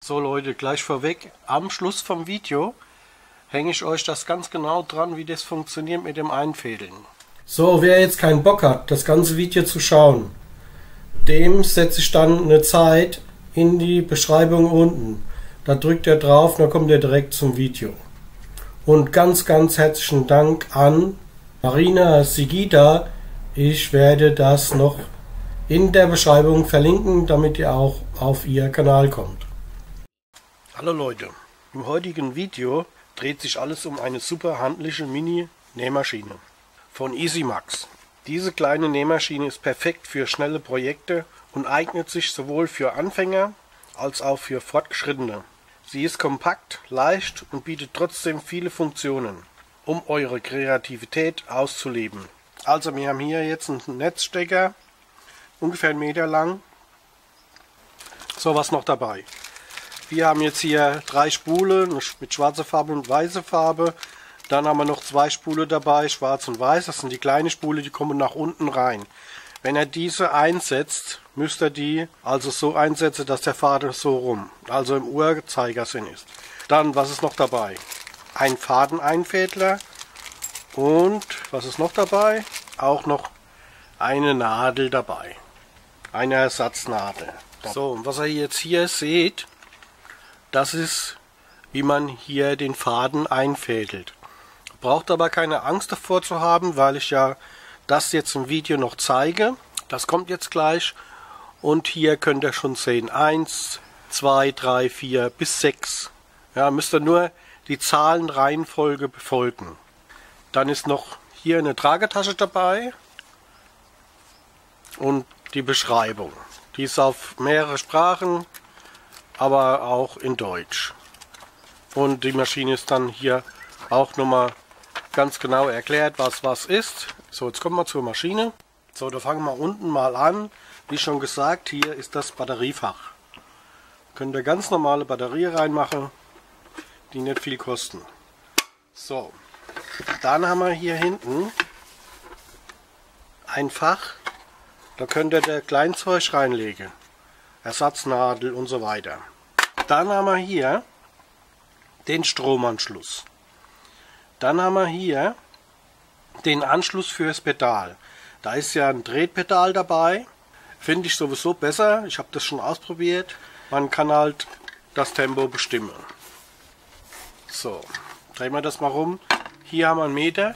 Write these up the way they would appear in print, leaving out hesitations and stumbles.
So Leute, gleich vorweg, am Schluss vom Video hänge ich euch das ganz genau dran, wie das funktioniert mit dem Einfädeln. So, wer jetzt keinen Bock hat, das ganze Video zu schauen, dem setze ich dann eine Zeit in die Beschreibung unten. Da drückt er drauf, dann kommt er direkt zum Video. Und ganz herzlichen Dank an Marina Sigita. Ich werde das noch in der Beschreibung verlinken, damit ihr auch auf ihr Kanal kommt. Hallo Leute, im heutigen Video dreht sich alles um eine super handliche Mini-Nähmaschine von EasyMax. Diese kleine Nähmaschine ist perfekt für schnelle Projekte und eignet sich sowohl für Anfänger als auch für Fortgeschrittene. Sie ist kompakt, leicht und bietet trotzdem viele Funktionen, um eure Kreativität auszuleben. Also wir haben hier jetzt einen Netzstecker, ungefähr 1 Meter lang. So, was noch dabei. Wir haben jetzt hier 3 Spulen mit schwarzer Farbe und weißer Farbe. Dann haben wir noch 2 Spulen dabei, schwarz und weiß. Das sind die kleinen Spulen, die kommen nach unten rein. Wenn ihr diese einsetzt, müsst ihr die also so einsetzen, dass der Faden so rum, also im Uhrzeigersinn ist. Dann, was ist noch dabei? Ein Fadeneinfädler und, was ist noch dabei? Auch noch eine Nadel dabei. Eine Ersatznadel. So, und was ihr jetzt hier seht, das ist, wie man hier den Faden einfädelt. Braucht aber keine Angst davor zu haben, weil ich ja das jetzt im Video noch zeige. Das kommt jetzt gleich. Und hier könnt ihr schon sehen, 1, 2, 3, 4 bis 6. Ja, müsst ihr nur die Zahlenreihenfolge befolgen. Dann ist noch hier eine Tragetasche dabei und die Beschreibung. Die ist auf mehrere Sprachen, aber auch in Deutsch. Und die Maschine ist dann hier auch nochmal ganz genau erklärt, was ist. So, jetzt kommen wir zur Maschine. So, da fangen wir unten mal an. Wie schon gesagt, hier ist das Batteriefach. Könnt ihr ganz normale Batterie reinmachen, die nicht viel kosten. So, dann haben wir hier hinten ein Fach, da könnt ihr der Kleinzeug reinlegen. Ersatznadel und so weiter. Dann haben wir hier den Stromanschluss. Dann haben wir hier den Anschluss fürs Pedal. Da ist ja ein Drehpedal dabei. Finde ich sowieso besser. Ich habe das schon ausprobiert. Man kann halt das Tempo bestimmen. So, drehen wir das mal rum. Hier haben wir 1 Meter.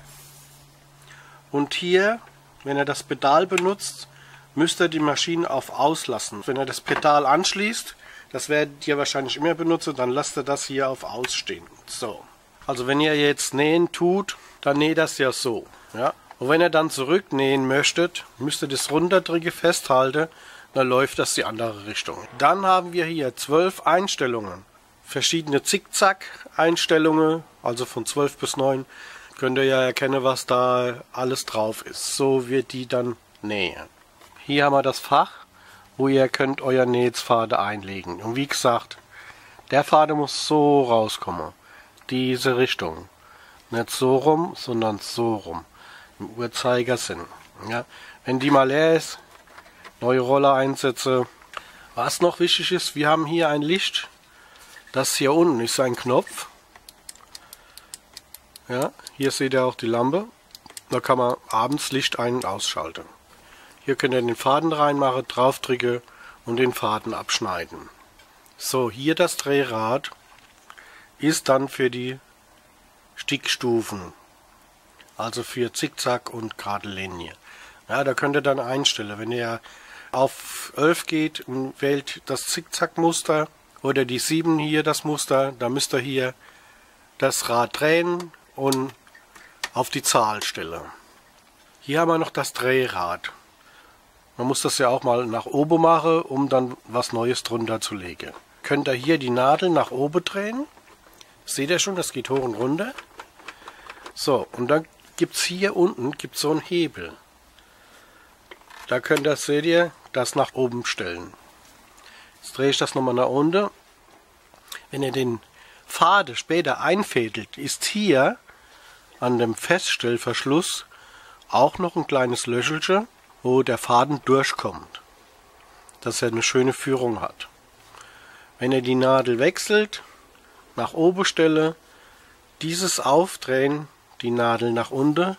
Und hier, wenn ihr das Pedal benutzt, müsst ihr die Maschine auf Aus lassen. Wenn ihr das Pedal anschließt, das werdet ihr wahrscheinlich immer benutzen, dann lasst ihr das hier auf Aus stehen. So. Also wenn ihr jetzt nähen tut, dann näht das ja so. Ja? Und wenn ihr dann zurücknähen möchtet, müsst ihr das runterdrücken, festhalten, dann läuft das die andere Richtung. Dann haben wir hier 12 Einstellungen. Verschiedene Zickzack-Einstellungen, also von 12 bis 9. Könnt ihr ja erkennen, was da alles drauf ist. So wird die dann nähen. Hier haben wir das Fach, wo ihr könnt euer Netzfaden einlegen. Und wie gesagt, der Faden muss so rauskommen. Diese Richtung. Nicht so rum, sondern so rum. Im Uhrzeigersinn. Ja. Wenn die mal leer ist, neue Rolle einsetze. Was noch wichtig ist, wir haben hier ein Licht. Das hier unten ist ein Knopf. Ja, hier seht ihr auch die Lampe. Da kann man abends Licht ein- und ausschalten. Hier könnt ihr den Faden reinmachen, draufdrücken und den Faden abschneiden. So, hier das Drehrad ist dann für die Stickstufen. Also für Zickzack und gerade Linie. Ja, da könnt ihr dann einstellen. Wenn ihr auf 11 geht und wählt das Zickzackmuster oder die 7 hier das Muster, dann müsst ihr hier das Rad drehen und auf die Zahl stellen. Hier haben wir noch das Drehrad. Man muss das ja auch mal nach oben machen, um dann was Neues drunter zu legen. Könnt ihr hier die Nadel nach oben drehen. Seht ihr schon, das geht hoch und runter. So, und dann gibt es hier unten so einen Hebel. Da könnt ihr, seht ihr, das nach oben stellen. Jetzt drehe ich das nochmal nach unten. Wenn ihr den Faden später einfädelt, ist hier an dem Feststellverschluss auch noch ein kleines Löchelchen, wo der Faden durchkommt, dass er eine schöne Führung hat. Wenn ihr die Nadel wechselt, nach oben stelle, dieses aufdrehen, die Nadel nach unten,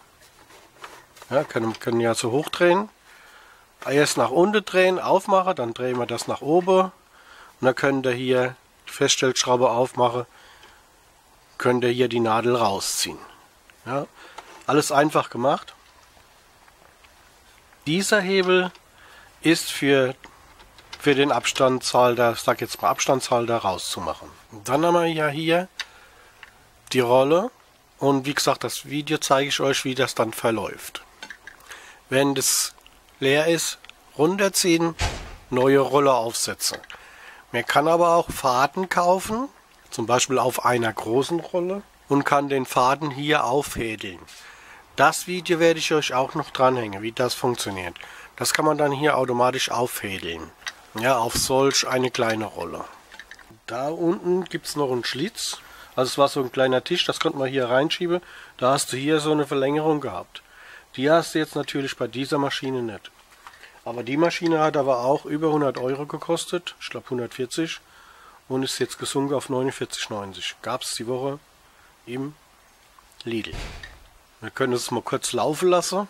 ja, können ja so hoch drehen, erst nach unten drehen, aufmachen, dann drehen wir das nach oben und dann könnt ihr hier die Feststellschraube aufmachen, könnt ihr hier die Nadel rausziehen. Ja, alles einfach gemacht. Dieser Hebel ist für den Abstandshalter, sag jetzt mal Abstandshalter, rauszumachen. Und dann haben wir ja hier die Rolle und wie gesagt, das Video zeige ich euch, wie das dann verläuft. Wenn das leer ist, runterziehen, neue Rolle aufsetzen. Man kann aber auch Faden kaufen, zum Beispiel auf einer großen Rolle, und kann den Faden hier aufhädeln. Das Video werde ich euch auch noch dranhängen, wie das funktioniert. Das kann man dann hier automatisch aufhädeln. Ja, auf solch eine kleine Rolle. Da unten gibt es noch einen Schlitz. Also es war so ein kleiner Tisch, das konnte man hier reinschieben. Da hast du hier so eine Verlängerung gehabt. Die hast du jetzt natürlich bei dieser Maschine nicht. Aber die Maschine hat aber auch über 100 Euro gekostet. Ich glaube 140. Und ist jetzt gesunken auf 49,90. Gab es die Woche im Lidl. Wir können es mal kurz laufen lassen.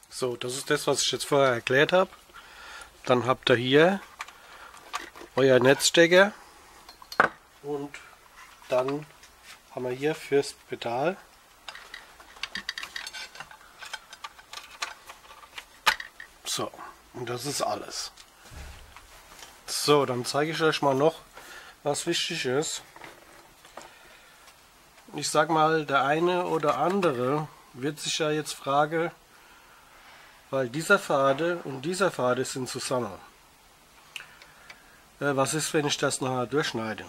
So, das ist das, was ich jetzt vorher erklärt habe. Dann habt ihr hier euer Netzstecker und dann haben wir hier fürs Pedal so, und das ist alles. So, dann zeige ich euch mal noch, was wichtig ist. Ich sag mal, der eine oder andere wird sich ja jetzt fragen, weil dieser Faden und dieser Faden sind zusammen. Was ist, wenn ich das nachher durchschneide?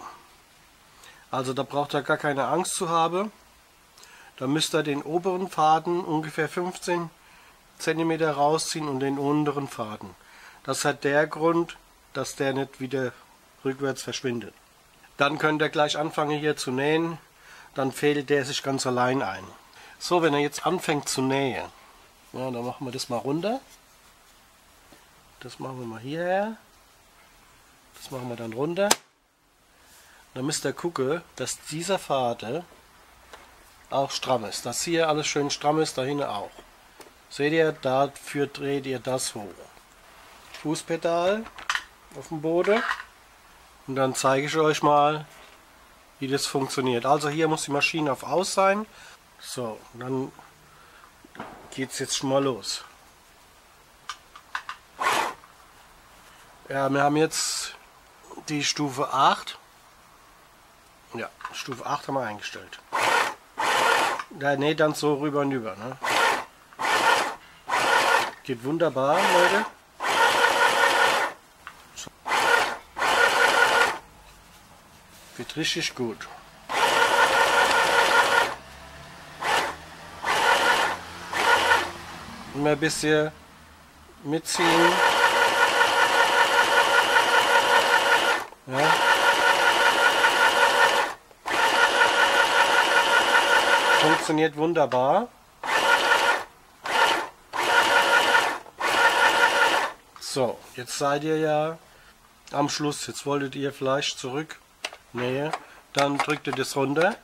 Also da braucht ihr gar keine Angst zu haben. Da müsst ihr den oberen Faden ungefähr 15 cm rausziehen und den unteren Faden. Das hat der Grund, dass der nicht wieder rückwärts verschwindet. Dann könnt ihr gleich anfangen hier zu nähen. Dann fädelt der sich ganz allein ein. So, wenn er jetzt anfängt zu nähen, ja, dann machen wir das mal runter. Das machen wir mal hierher. Das machen wir dann runter. Dann müsst ihr gucken, dass dieser Faden auch stramm ist. Dass hier alles schön stramm ist, da hinten auch. Seht ihr, dafür dreht ihr das hoch. Fußpedal auf dem Boden. Und dann zeige ich euch mal, wie das funktioniert. Also hier muss die Maschine auf Aus sein. So, dann geht es jetzt schon mal los. Ja, wir haben jetzt die Stufe 8. Ja, Stufe 8 haben wir eingestellt. Da näht dann so rüber und über. Ne? Geht wunderbar, Leute. So. Geht richtig gut. Immer ein bisschen mitziehen. Ja. Funktioniert wunderbar. So, jetzt seid ihr ja am Schluss. Jetzt wolltet ihr vielleicht zurück. Nee, dann drückt ihr das runter.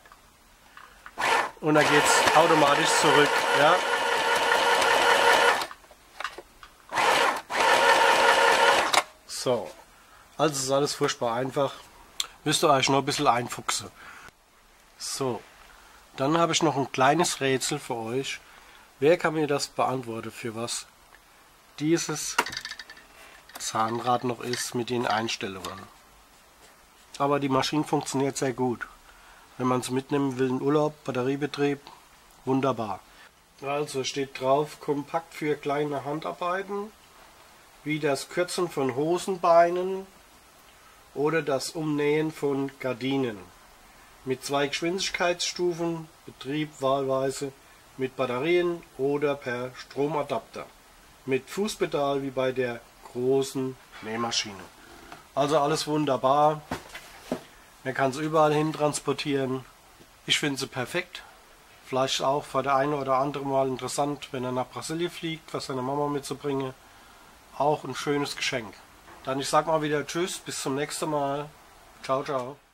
Und dann geht es automatisch zurück. Ja. So, also ist alles furchtbar einfach. Müsst ihr euch noch ein bisschen einfuchsen. So, dann habe ich noch ein kleines Rätsel für euch. Wer kann mir das beantworten, für was dieses Zahnrad noch ist mit den Einstellungen? Aber die Maschine funktioniert sehr gut. Wenn man es mitnehmen will in Urlaub, Batteriebetrieb, wunderbar. Also steht drauf, kompakt für kleine Handarbeiten, wie das Kürzen von Hosenbeinen oder das Umnähen von Gardinen. Mit 2 Geschwindigkeitsstufen, Betrieb wahlweise mit Batterien oder per Stromadapter. Mit Fußpedal wie bei der großen Nähmaschine. Also alles wunderbar. Man kann es überall hin transportieren. Ich finde sie perfekt. Vielleicht auch für der eine oder andere mal interessant, wenn er nach Brasilien fliegt, was seine Mama mitzubringen. Auch ein schönes Geschenk. Dann ich sag mal wieder Tschüss, bis zum nächsten Mal. Ciao, ciao.